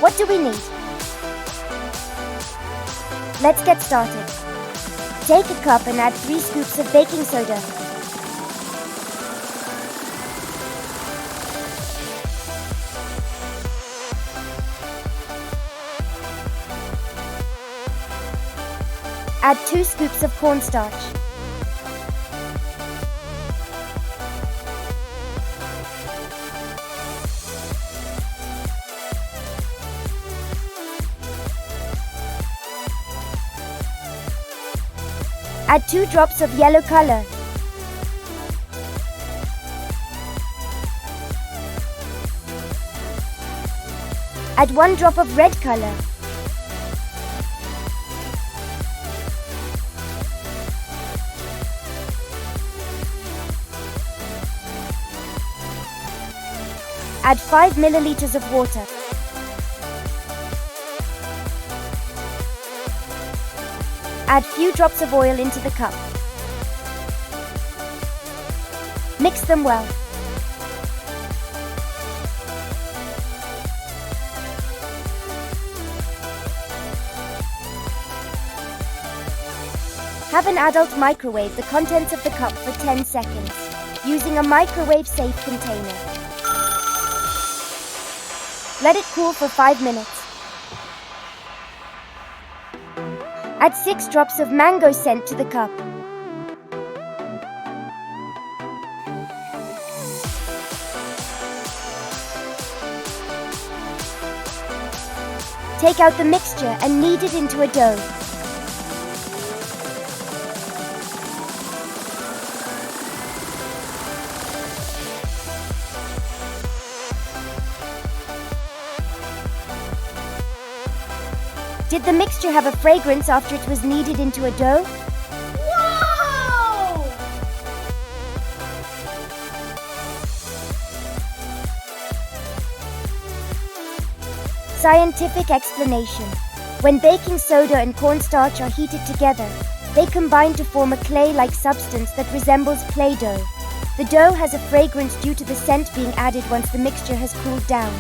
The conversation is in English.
What do we need? Let's get started. Take a cup and add 3 scoops of baking soda. Add 2 scoops of cornstarch. Add 2 drops of yellow color. Add 1 drop of red color. Add 5 milliliters of water. Add few drops of oil into the cup. Mix them well. Have an adult microwave the contents of the cup for 10 seconds, using a microwave-safe container. Let it cool for 5 minutes. Add 6 drops of mango scent to the cup. Take out the mixture and knead it into a dough. Did the mixture have a fragrance after it was kneaded into a dough? Wow! Scientific explanation. When baking soda and cornstarch are heated together, they combine to form a clay-like substance that resembles Play-Dough. The dough has a fragrance due to the scent being added once the mixture has cooled down.